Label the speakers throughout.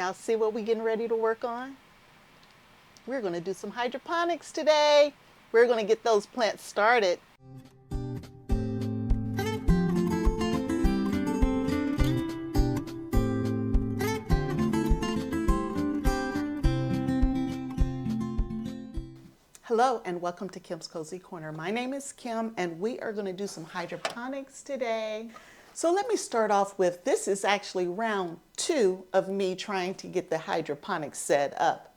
Speaker 1: Y'all see what we're getting ready to work on? We're going to do some hydroponics today. We're going to get those plants started. Hello and welcome to Kim's Cozy Corner. My name is Kim and we are going to do some hydroponics today. So let me start off with, this is actually round 2 of me trying to get the hydroponics set up.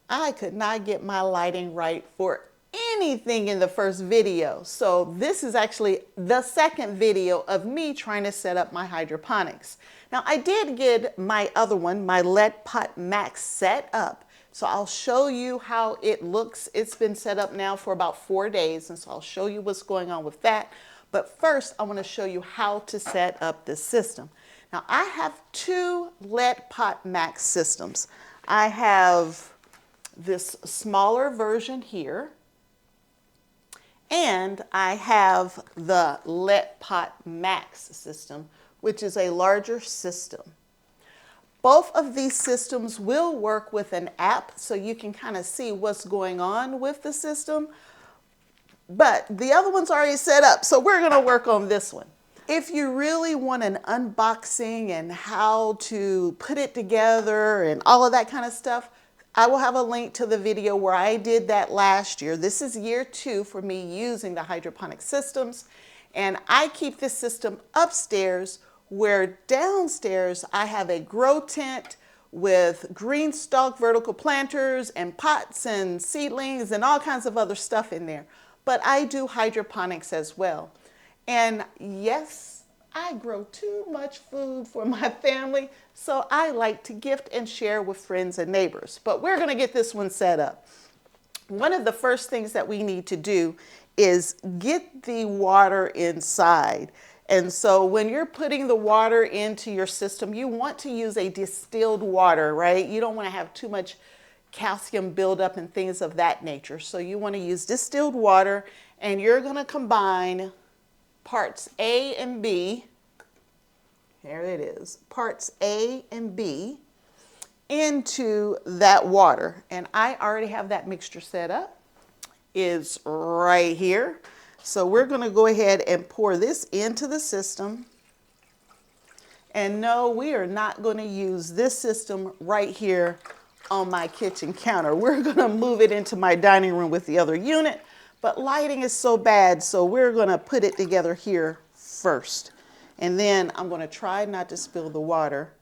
Speaker 1: I could not get my lighting right for anything in the first video. So this is actually the second video of me trying to set up my hydroponics. Now I did get my other one, my Letpot Max, set up. So I'll show you how it looks. It's been set up now for about 4 days, and so I'll show you what's going on with that. But first, I want to show you how to set up this system. Now, I have 2 Letpot Max systems. I have this smaller version here, and I have the Letpot Max system, which is a larger system. Both of these systems will work with an app, so you can kind of see what's going on with the system. But the other one's already set up, so we're going to work on this one. If you really want an unboxing and how to put it together and all of that kind of stuff, I will have a link to the video where I did that last year. This is year 2 for me using the hydroponic systems, and I keep this system upstairs, where downstairs I have a grow tent with GreenStalk vertical planters and pots and seedlings and all kinds of other stuff in there. But I do hydroponics as well. And yes, I grow too much food for my family, so I like to gift and share with friends and neighbors. But we're gonna get this one set up. One of the first things that we need to do is get the water inside. And so when you're putting the water into your system, you want to use a distilled water, right? You don't want to have too much calcium buildup and things of that nature. So you want to use distilled water, and you're going to combine parts A and B. Here it is, parts A and B into that water. And I already have that mixture set up. It's right here. So we're going to go ahead and pour this into the system. And no, we are not going to use this system right here on my kitchen counter. We're going to move it into my dining room with the other unit, but lighting is so bad, so we're going to put it together here first. And then I'm going to try not to spill the water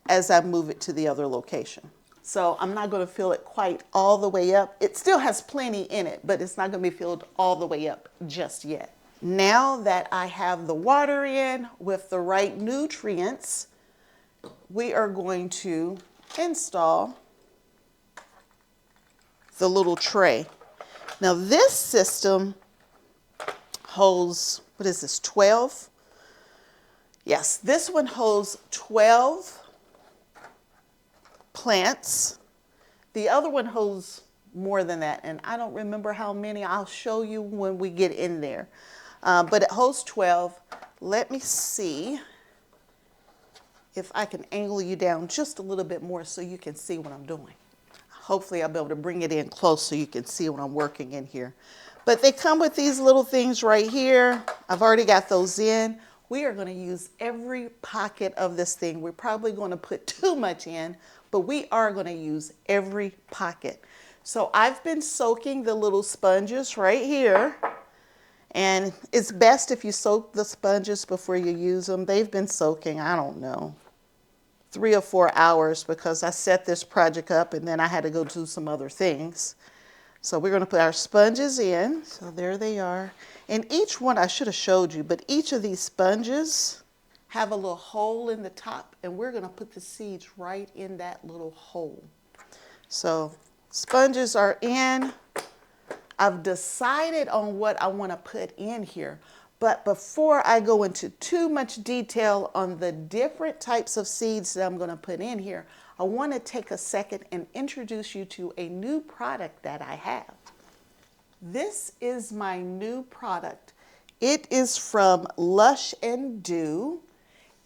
Speaker 1: as I move it to the other location. So I'm not going to fill it quite all the way up. It still has plenty in it, but it's not going to be filled all the way up just yet. Now that I have the water in with the right nutrients, we are going to install the little tray. Now this system holds, what is this, 12? Yes, this one holds 12 plants. The other one holds more than that, and I don't remember how many. I'll show you when we get in there. But it holds 12. Let me see if I can angle you down just a little bit more so you can see what I'm doing. Hopefully I'll be able to bring it in close so you can see what I'm working in here. But they come with these little things right here. I've already got those in. We are going to use every pocket of this thing. We're probably going to put too much in, but we are going to use every pocket. So I've been soaking the little sponges right here. And it's best if you soak the sponges before you use them. They've been soaking, I don't know, 3 or 4 hours because I set this project up and then I had to go do some other things. So we're going to put our sponges in. So there they are. And each one, I should have showed you, but each of these sponges have a little hole in the top, and we're going to put the seeds right in that little hole. So sponges are in. I've decided on what I want to put in here, but before I go into too much detail on the different types of seeds that I'm going to put in here, I want to take a second and introduce you to a new product that I have. This is my new product. It is from Lush Dew,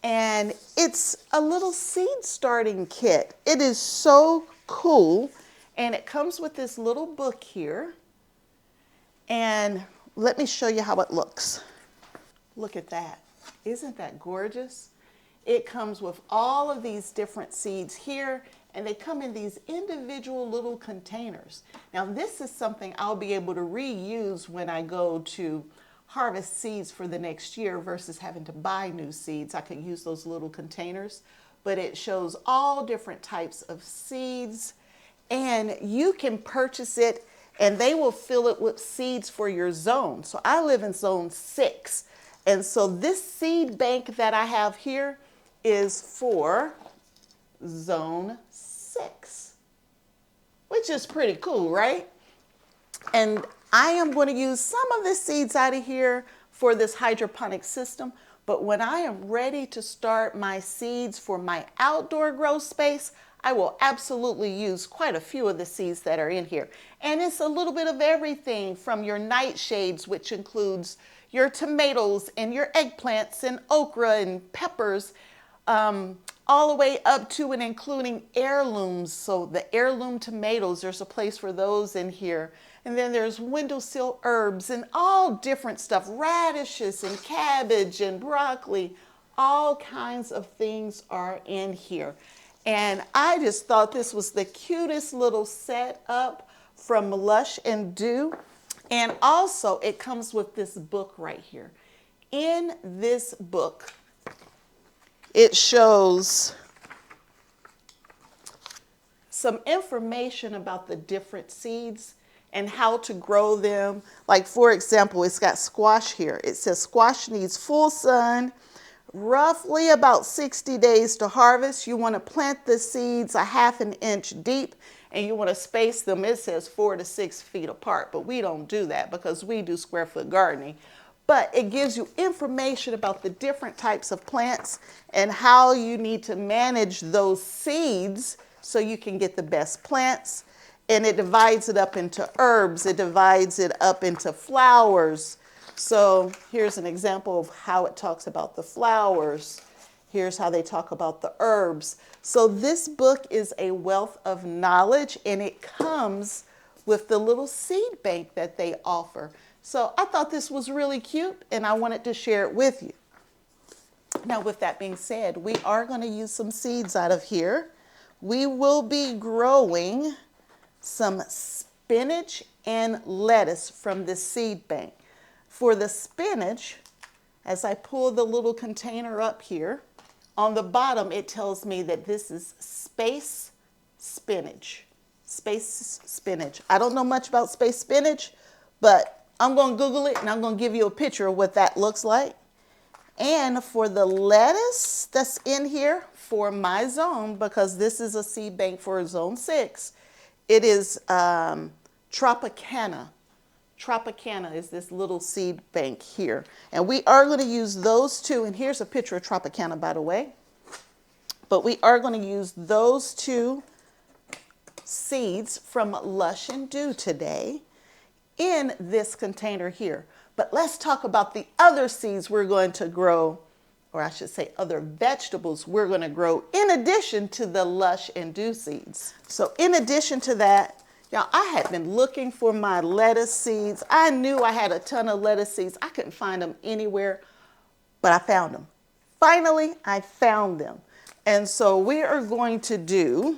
Speaker 1: And it's a little seed starting kit. It is so cool. And it comes with this little book here. And let me show you how it looks. Look at that. Isn't that gorgeous? It comes with all of these different seeds here, and they come in these individual little containers. Now, this is something I'll be able to reuse when I go to harvest seeds for the next year versus having to buy new seeds. I could use those little containers, but it shows all different types of seeds, and you can purchase it and they will fill it with seeds for your zone. So I live in zone 6. And so this seed bank that I have here is for zone 6, which is pretty cool, right? And I am going to use some of the seeds out of here for this hydroponic system. But when I am ready to start my seeds for my outdoor grow space, I will absolutely use quite a few of the seeds that are in here. And it's a little bit of everything from your nightshades, which includes your tomatoes and your eggplants and okra and peppers, all the way up to and including heirlooms. So the heirloom tomatoes, there's a place for those in here. And then there's windowsill herbs and all different stuff, radishes and cabbage and broccoli, all kinds of things are in here. And I just thought this was the cutest little setup from Lush Dew. And also it comes with this book right here. In this book, it shows some information about the different seeds and how to grow them. Like, for example, it's got squash here. It says squash needs full sun, roughly about 60 days to harvest. You want to plant the seeds a ½ an inch deep, and you want to space them, it says 4 to 6 feet apart, but we don't do that because we do square foot gardening. But it gives you information about the different types of plants and how you need to manage those seeds so you can get the best plants. And it divides it up into herbs. It divides it up into flowers. So here's an example of how it talks about the flowers. Here's how they talk about the herbs. So this book is a wealth of knowledge, and it comes with the little seed bank that they offer. So I thought this was really cute, and I wanted to share it with you. Now, with that being said, we are going to use some seeds out of here. We will be growing some spinach and lettuce from this seed bank. For the spinach, as I pull the little container up here, on the bottom it tells me that this is space spinach. Space spinach. I don't know much about space spinach, but I'm going to Google it and I'm going to give you a picture of what that looks like. And for the lettuce that's in here for my zone, because this is a seed bank for zone 6, it is Tropicana. Tropicana is this little seed bank here. And we are going to use those two. And here's a picture of Tropicana, by the way. But we are going to use those two seeds from Lush Dew today in this container here. But let's talk about the other seeds we're going to grow, or I should say other vegetables we're going to grow in addition to the Lush Dew seeds. So in addition to that, y'all, I had been looking for my lettuce seeds. I knew I had a ton of lettuce seeds. I couldn't find them anywhere, but I found them. Finally, I found them. And so we are going to do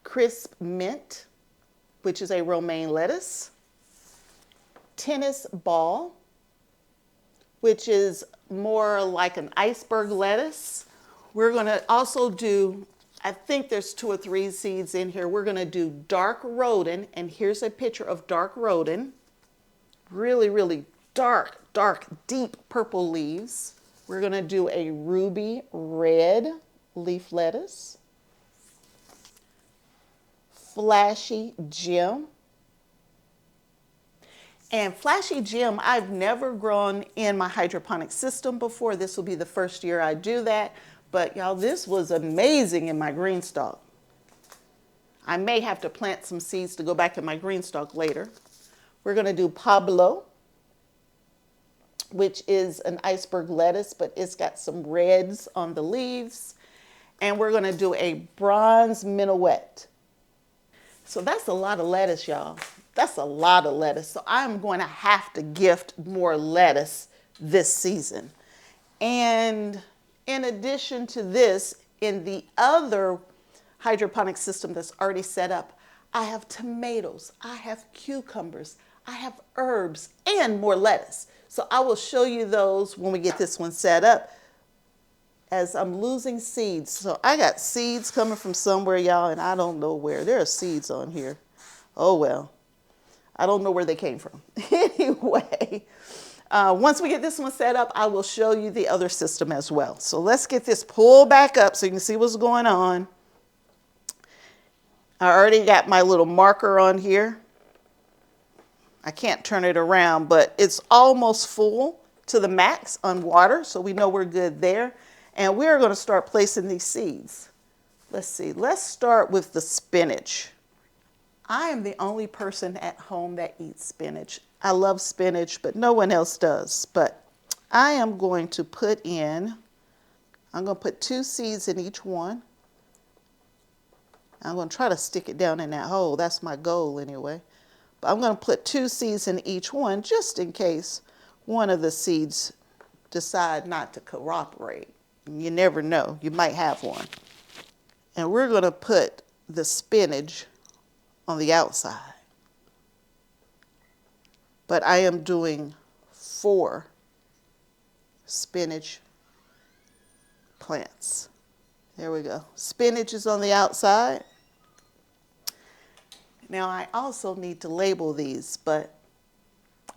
Speaker 1: crisp mint, which is a romaine lettuce, tennis ball, which is more like an iceberg lettuce. We're going to also do, I think there's 2 or 3 seeds in here. We're going to do dark rhodon, and here's a picture of dark rhodon. Really, really dark, deep purple leaves. We're going to do a ruby red leaf lettuce, flashy gem. And flashy gem, I've never grown in my hydroponic system before. This will be the first year I do that. But y'all, this was amazing in my GreenStalk. I may have to plant some seeds to go back in my GreenStalk later. We're going to do Pablo. which is an iceberg lettuce, but it's got some reds on the leaves. And we're going to do a bronze minuet. So that's a lot of lettuce, y'all. That's a lot of lettuce. So I'm going to have to gift more lettuce this season. And in addition to this, in the other hydroponic system that's already set up, I have tomatoes, I have cucumbers, I have herbs, and more lettuce. So I will show you those when we get this one set up as I'm losing seeds. So I got seeds coming from somewhere, y'all, and I don't know where. There are seeds on here. Oh, well. I don't know where they came from. Anyway, once we get this one set up, I will show you the other system as well. So let's get this pulled back up so you can see what's going on. I already got my little marker on here. I can't turn it around, but it's almost full to the max on water, so we know we're good there. And we're going to start placing these seeds. Let's see. Let's start with the spinach. I am the only person at home that eats spinach. I love spinach, but no one else does. But I am going to put 2 seeds in each one. I'm going to try to stick it down in that hole. That's my goal anyway. But I'm going to put 2 seeds in each one just in case one of the seeds decide not to cooperate. You never know. You might have one. And we're going to put the spinach on the outside. But I am doing 4 spinach plants. There we go. Spinach is on the outside. Now I also need to label these, but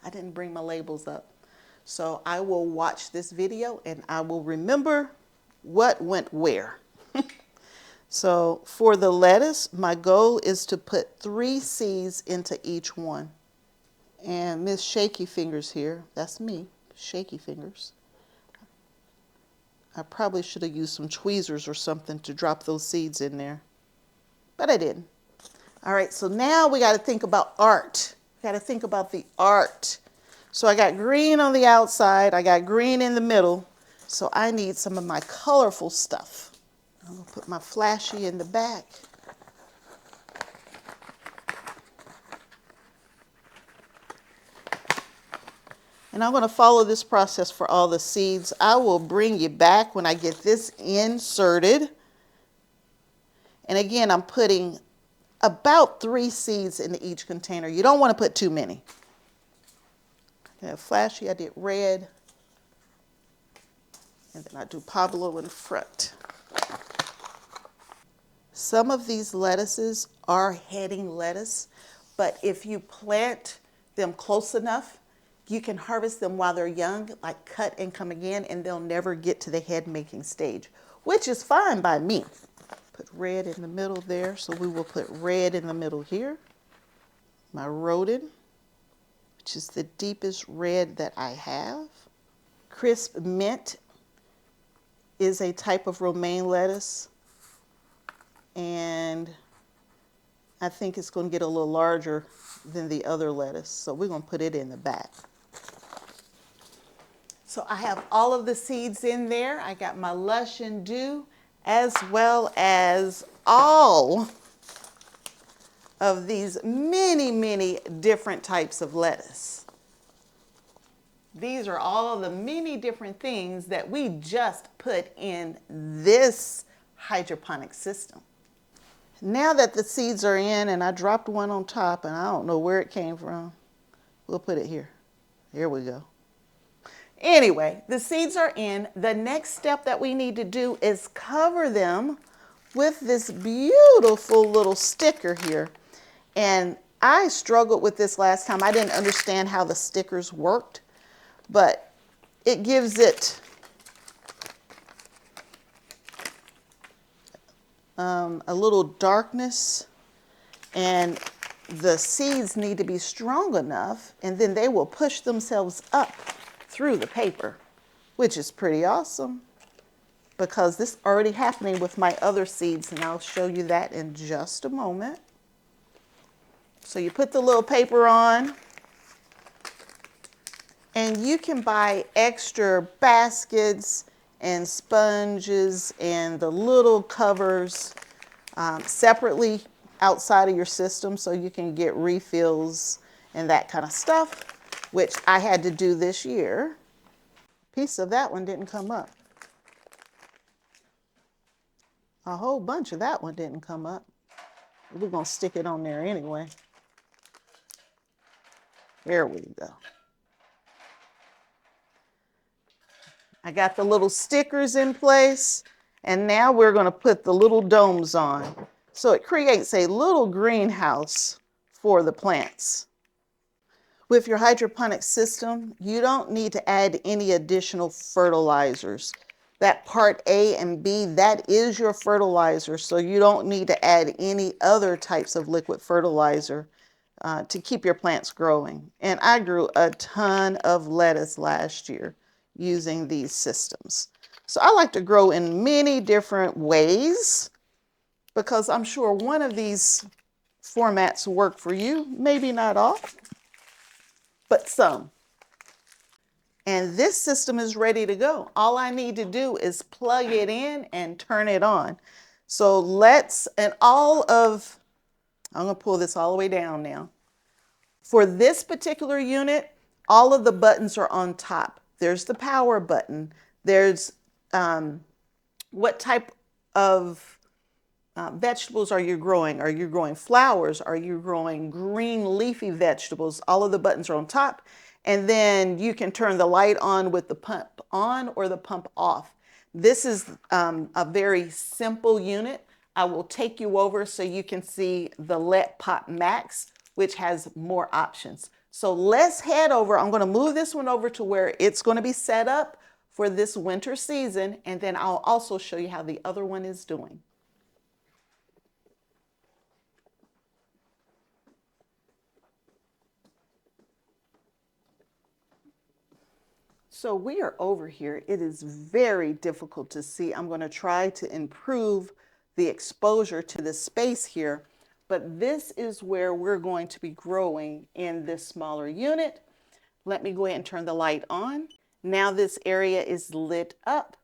Speaker 1: I didn't bring my labels up. So I will watch this video and I will remember what went where. So for the lettuce, my goal is to put 3 seeds into each one. And Miss Shaky Fingers here, that's me, Shaky Fingers. I probably should have used some tweezers or something to drop those seeds in there, but I didn't. All right, so now we got to think about art. We got to think about the art. So I got green on the outside, I got green in the middle, so I need some of my colorful stuff. I'm going to put my flashy in the back. And I'm going to follow this process for all the seeds. I will bring you back when I get this inserted. And again, I'm putting about 3 seeds in each container. You don't want to put too many. Okay, flashy, I did red. And then I do Pablo in front. Some of these lettuces are heading lettuce, but if you plant them close enough, you can harvest them while they're young, like cut and come again, and they'll never get to the head making stage, which is fine by me. Put red in the middle there, so we will put red in the middle here. My rodent, which is the deepest red that I have. Crisp mint is a type of romaine lettuce, and I think it's going to get a little larger than the other lettuce, so we're going to put it in the back. So I have all of the seeds in there. I got my Lush Dew, as well as all of these many different types of lettuce. These are all of the many different things that we just put in this hydroponic system. Now that the seeds are in, and I dropped one on top and I don't know where it came from, we'll put it here. Here we go. Anyway, the seeds are in. The next step that we need to do is cover them with this beautiful little sticker here. And I struggled with this last time. I didn't understand how the stickers worked, but it gives it a little darkness, and the seeds need to be strong enough, and then they will push themselves up through the paper, which is pretty awesome because this is already happening with my other seeds, and I'll show you that in just a moment. So you put the little paper on, And you can buy extra baskets and sponges and the little covers separately outside of your system so you can get refills and that kind of stuff, which I had to do this year. A piece of that one didn't come up. A whole bunch of that one didn't come up. We're going to stick it on there anyway. There we go. I got the little stickers in place, and now we're going to put the little domes on. So it creates a little greenhouse for the plants. With your hydroponic system, you don't need to add any additional fertilizers. That part A and B, that is your fertilizer, so you don't need to add any other types of liquid fertilizer to keep your plants growing. And I grew a ton of lettuce last year using these systems. So I like to grow in many different ways because I'm sure one of these formats work for you, maybe not all, but some. And this system is ready to go. All I need to do is plug it in and turn it on. So I'm gonna pull this all the way down now. For this particular unit, all of the buttons are on top. There's the power button. There's what type of vegetables are you growing? Are you growing flowers? Are you growing green leafy vegetables? All of the buttons are on top. And then you can turn the light on with the pump on or the pump off. This is a very simple unit. I will take you over so you can see the Letpot Max, which has more options. So let's head over. I'm going to move this one over to where it's going to be set up for this winter season. And then I'll also show you how the other one is doing. So we are over here. It is very difficult to see. I'm going to try to improve the exposure to the space here, but this is where we're going to be growing in this smaller unit. Let me go ahead and turn the light on. Now this area is lit up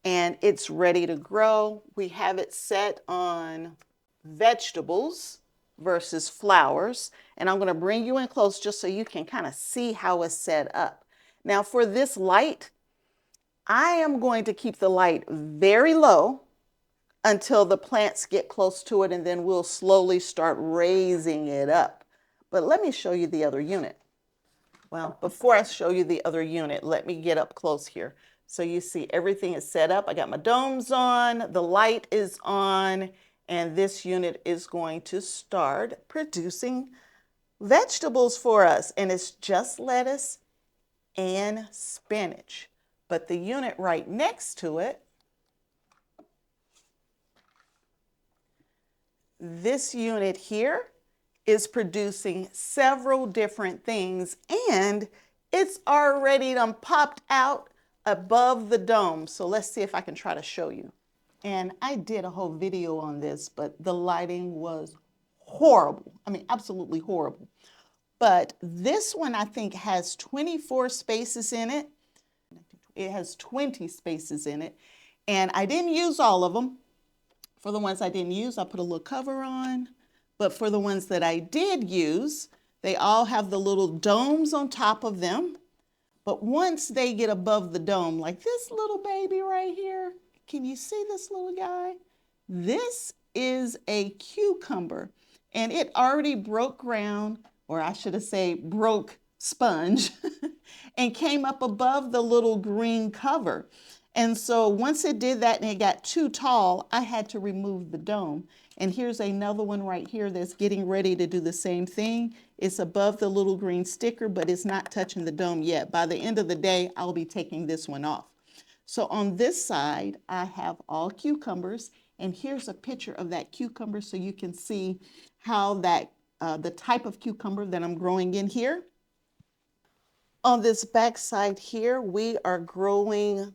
Speaker 1: and it's ready to grow. We have it set on vegetables versus flowers, and I'm going to bring you in close just so you can kind of see how it's set up. Now for this light, I am going to keep the light very low until the plants get close to it, and then we'll slowly start raising it up. But let me show you the other unit. Well, before I show you the other unit, let me get up close here. So you see everything is set up. I got my domes on, the light is on, and this unit is going to start producing vegetables for us. And it's just lettuce and spinach. But the unit right next to it, this unit here is producing several different things, and it's already popped out above the dome. So let's see if I can try to show you. And I did a whole video on this, but the lighting was horrible. I mean, absolutely horrible. But this one, I think, has 24 spaces in it. It has 20 spaces in it. And I didn't use all of them. For the ones I didn't use, I put a little cover on. But for the ones that I did use, they all have the little domes on top of them. But once they get above the dome, like this little baby right here, can you see this little guy? This is a cucumber, and it already broke ground, or I should have said broke sponge, and came up above the little green cover. And so once it did that and it got too tall, I had to remove the dome. And here's another one right here that's getting ready to do the same thing. It's above the little green sticker, but it's not touching the dome yet. By the end of the day, I'll be taking this one off. So on this side, I have all cucumbers, and here's a picture of that cucumber so you can see how that the type of cucumber that I'm growing in here. On this back side here, we are growing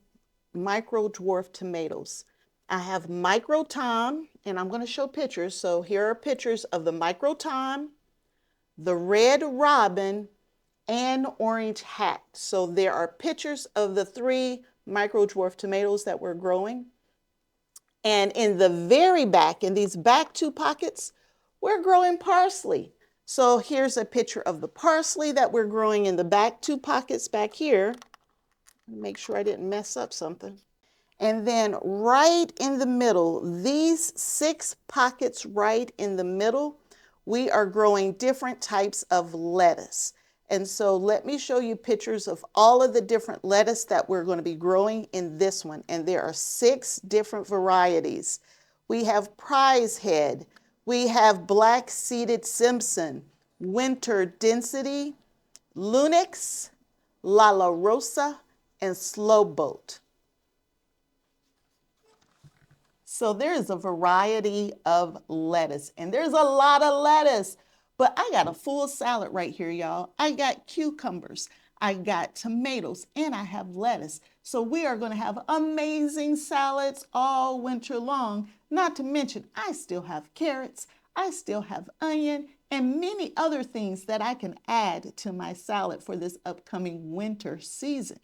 Speaker 1: micro dwarf tomatoes. I have micro thyme, and I'm going to show pictures. So here are pictures of the micro thyme, the red robin, and orange hat. So there are pictures of the 3 micro dwarf tomatoes that we're growing. And in the very back, in these back 2 pockets, we're growing parsley. So here's a picture of the parsley that we're growing in the back 2 pockets back here. Make sure I didn't mess up something. And then right in the middle, these 6 pockets right in the middle, we are growing different types of lettuce. And so let me show you pictures of all of the different lettuce that we're going to be growing in this one. And there are 6 different varieties. We have prize head, we have black seeded Simpson, winter density, Lunix, La La Rosa, and slow boat. So there's a variety of lettuce, and there's a lot of lettuce, but I got a full salad right here, y'all. I got cucumbers, I got tomatoes, and I have lettuce. So we are going to have amazing salads all winter long. Not to mention, I still have carrots, I still have onion, and many other things that I can add to my salad for this upcoming winter season.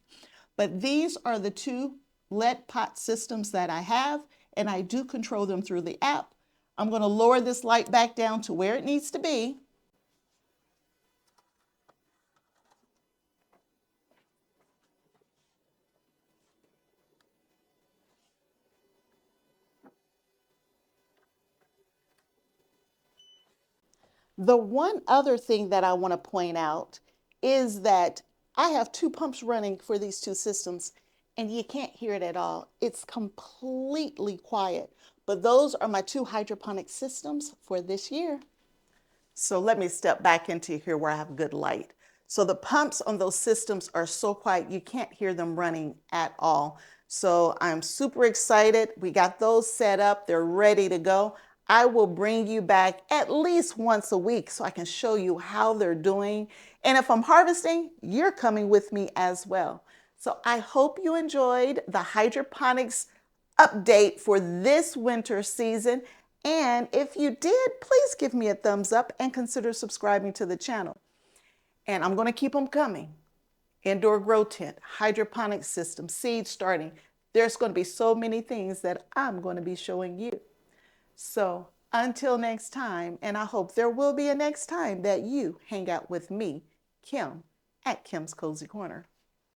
Speaker 1: But these are the 2 Letpot systems that I have, and I do control them through the app. I'm going to lower this light back down to where it needs to be. The one other thing that I want to point out is that I have 2 pumps running for these 2 systems, and you can't hear it at all. It's completely quiet, but those are my 2 hydroponic systems for this year. So let me step back into here where I have good light. So the pumps on those systems are so quiet, you can't hear them running at all. So I'm super excited. We got those set up. They're ready to go. I will bring you back at least once a week so I can show you how they're doing. And if I'm harvesting, you're coming with me as well. So I hope you enjoyed the hydroponics update for this winter season. And if you did, please give me a thumbs up and consider subscribing to the channel. And I'm going to keep them coming. Indoor grow tent, hydroponic system, seed starting. There's going to be so many things that I'm going to be showing you. So until next time, and I hope there will be a next time that you hang out with me, Kim, at Kim's Cozy Corner.